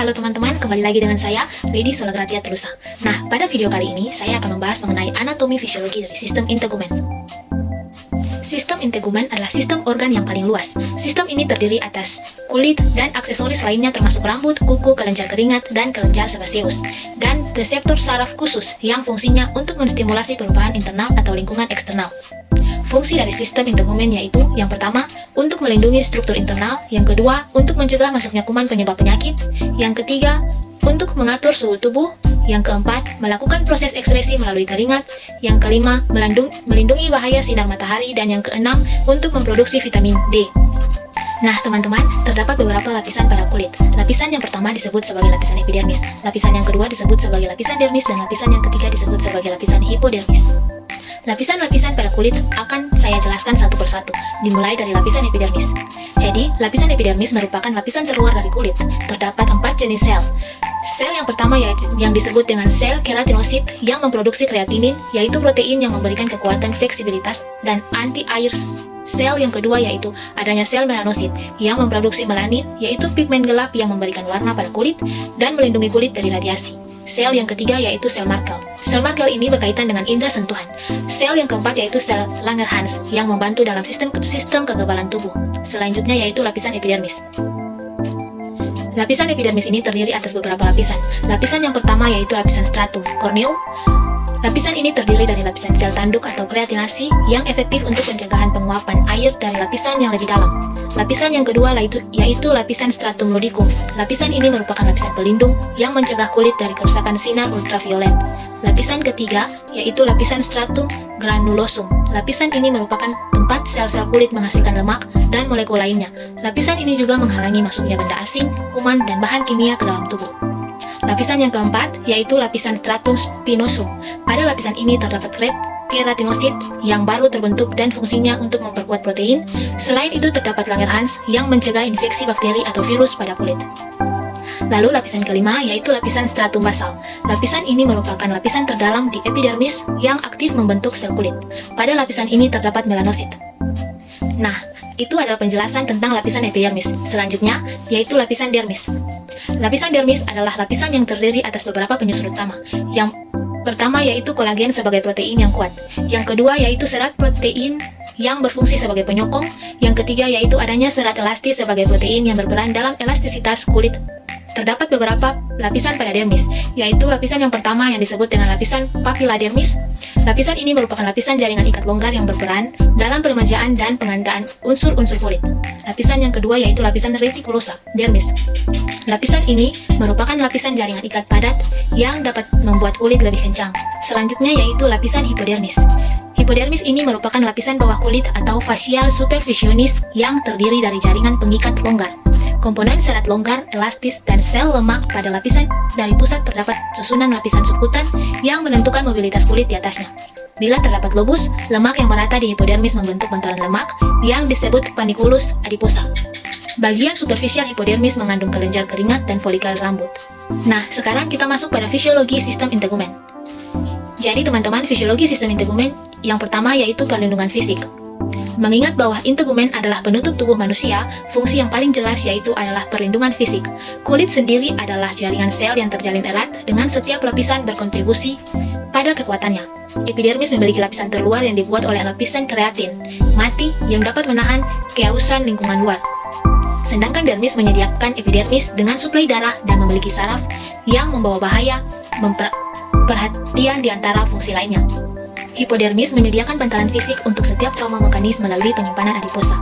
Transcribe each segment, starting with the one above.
Halo teman-teman, kembali lagi dengan saya, Lady Solagratia Terusa. Nah, pada video kali ini, saya akan membahas mengenai anatomi fisiologi dari sistem integumen. Sistem integumen adalah sistem organ yang paling luas. Sistem ini terdiri atas kulit dan aksesoris lainnya termasuk rambut, kuku, kelenjar keringat, dan kelenjar sebaceus, dan reseptor saraf khusus yang fungsinya untuk menstimulasi perubahan internal atau lingkungan eksternal. Fungsi dari sistem integumen yaitu, yang pertama, untuk melindungi struktur internal, yang kedua, untuk mencegah masuknya kuman penyebab penyakit, yang ketiga, untuk mengatur suhu tubuh, yang keempat, melakukan proses ekskresi melalui keringat, yang kelima, melindungi bahaya sinar matahari, dan yang keenam, untuk memproduksi vitamin D. Nah, teman-teman, terdapat beberapa lapisan pada kulit. Lapisan yang pertama disebut sebagai lapisan epidermis, lapisan yang kedua disebut sebagai lapisan dermis, dan lapisan yang ketiga disebut sebagai lapisan hipodermis. Lapisan-lapisan pada kulit akan saya jelaskan satu persatu, dimulai dari lapisan epidermis. Jadi, lapisan epidermis merupakan lapisan terluar dari kulit. Terdapat 4 jenis sel. Sel yang pertama yang disebut dengan sel keratinosit yang memproduksi kreatinin, yaitu protein yang memberikan kekuatan fleksibilitas dan anti-air. Sel yang kedua yaitu adanya sel melanosit yang memproduksi melanin, yaitu pigmen gelap yang memberikan warna pada kulit dan melindungi kulit dari radiasi. Sel yang ketiga yaitu sel Merkel. Sel Merkel ini berkaitan dengan indera sentuhan. Sel yang keempat yaitu sel Langerhans yang membantu dalam sistem kekebalan tubuh. Selanjutnya yaitu lapisan epidermis. Lapisan epidermis ini terdiri atas beberapa lapisan. Lapisan yang pertama yaitu lapisan stratum corneum. Lapisan ini terdiri dari lapisan sel tanduk atau kreatinasi yang efektif untuk pencegahan penguapan air dari lapisan yang lebih dalam. Lapisan yang kedua yaitu lapisan stratum ludicum. Lapisan ini merupakan lapisan pelindung yang mencegah kulit dari kerusakan sinar ultraviolet. Lapisan ketiga yaitu lapisan stratum granulosum. Lapisan ini merupakan tempat sel-sel kulit menghasilkan lemak dan molekul lainnya. Lapisan ini juga menghalangi masuknya benda asing, kuman, dan bahan kimia ke dalam tubuh. Lapisan yang keempat yaitu lapisan stratum spinosum. Pada lapisan ini terdapat keratinosit yang baru terbentuk dan fungsinya untuk memperkuat protein. Selain itu terdapat Langerhans yang mencegah infeksi bakteri atau virus pada kulit. Lalu lapisan kelima yaitu lapisan stratum basal. Lapisan ini merupakan lapisan terdalam di epidermis yang aktif membentuk sel kulit. Pada lapisan ini terdapat melanosit. Nah, itu adalah penjelasan tentang lapisan epidermis. Selanjutnya, yaitu lapisan dermis. Lapisan dermis adalah lapisan yang terdiri atas beberapa penyusun utama. Yang pertama yaitu kolagen sebagai protein yang kuat. Yang kedua yaitu serat protein yang berfungsi sebagai penyokong. Yang ketiga yaitu adanya serat elastis sebagai protein yang berperan dalam elastisitas kulit. Terdapat beberapa lapisan pada dermis, yaitu lapisan yang pertama yang disebut dengan lapisan papiladermis. Lapisan ini merupakan lapisan jaringan ikat longgar yang berperan dalam peremajaan dan pengandaan unsur-unsur kulit. Lapisan yang kedua yaitu lapisan retikulosa dermis. Lapisan ini merupakan lapisan jaringan ikat padat yang dapat membuat kulit lebih kencang. Selanjutnya yaitu lapisan hipodermis. Hipodermis ini merupakan lapisan bawah kulit atau facial superficionis yang terdiri dari jaringan pengikat longgar. Komponen serat longgar, elastis, dan sel lemak pada lapisan dari pusat terdapat susunan lapisan subkutan yang menentukan mobilitas kulit di atasnya. Bila terdapat lobus, lemak yang merata di hipodermis membentuk bantalan lemak yang disebut panniculus adiposa. Bagian superficial hipodermis mengandung kelenjar keringat dan folikel rambut. Nah, sekarang kita masuk pada fisiologi sistem integumen. Jadi teman-teman, fisiologi sistem integumen yang pertama yaitu perlindungan fisik. Mengingat bahwa integumen adalah penutup tubuh manusia, fungsi yang paling jelas yaitu adalah perlindungan fisik. Kulit sendiri adalah jaringan sel yang terjalin erat dengan setiap lapisan berkontribusi pada kekuatannya. Epidermis memiliki lapisan terluar yang dibuat oleh lapisan keratin mati yang dapat menahan keausan lingkungan luar. Sedangkan dermis menyediakan epidermis dengan suplai darah dan memiliki saraf yang membawa bahaya perhatian di antara fungsi lainnya. Hipodermis menyediakan bantalan fisik untuk setiap trauma mekanis melalui penyimpanan adiposa.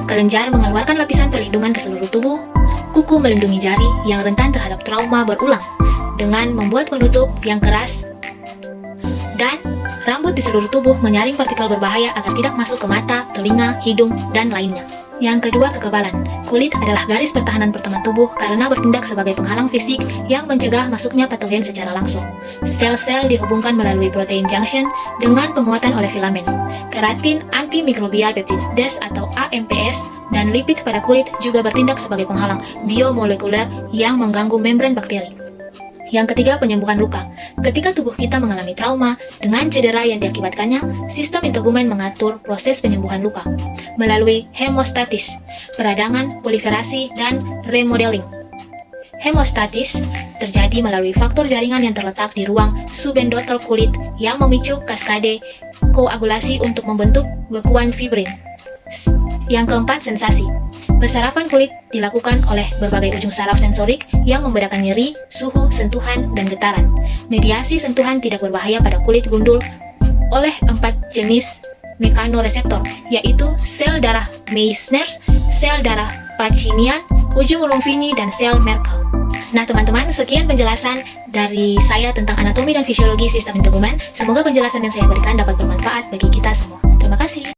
Kelenjar mengeluarkan lapisan perlindungan ke seluruh tubuh. Kuku melindungi jari yang rentan terhadap trauma berulang dengan membuat penutup yang keras. Dan rambut di seluruh tubuh menyaring partikel berbahaya agar tidak masuk ke mata, telinga, hidung, dan lainnya. Yang kedua, kekebalan. Kulit adalah garis pertahanan pertama tubuh karena bertindak sebagai penghalang fisik yang mencegah masuknya patogen secara langsung. Sel-sel dihubungkan melalui protein junction dengan penguatan oleh filamen. Keratin antimikrobial peptides atau AMPS dan lipid pada kulit juga bertindak sebagai penghalang biomolekuler yang mengganggu membran bakteri. Yang ketiga, penyembuhan luka. Ketika tubuh kita mengalami trauma dengan cedera yang diakibatkannya, sistem integumen mengatur proses penyembuhan luka melalui hemostasis, peradangan, proliferasi, dan remodeling. Hemostatis terjadi melalui faktor jaringan yang terletak di ruang subendotel kulit yang memicu kaskade koagulasi untuk membentuk bekuan fibrin. Yang keempat, sensasi. Persarafan kulit dilakukan oleh berbagai ujung saraf sensorik yang membedakan nyeri, suhu, sentuhan, dan getaran. Mediasi sentuhan tidak berbahaya pada kulit gundul oleh 4 jenis mekanoreseptor, yaitu sel darah Meissner, sel darah Pacinian, ujung Ruffini, dan sel Merkel. Nah teman-teman, sekian penjelasan dari saya tentang anatomi dan fisiologi sistem integumen. Semoga penjelasan yang saya berikan dapat bermanfaat bagi kita semua. Terima kasih.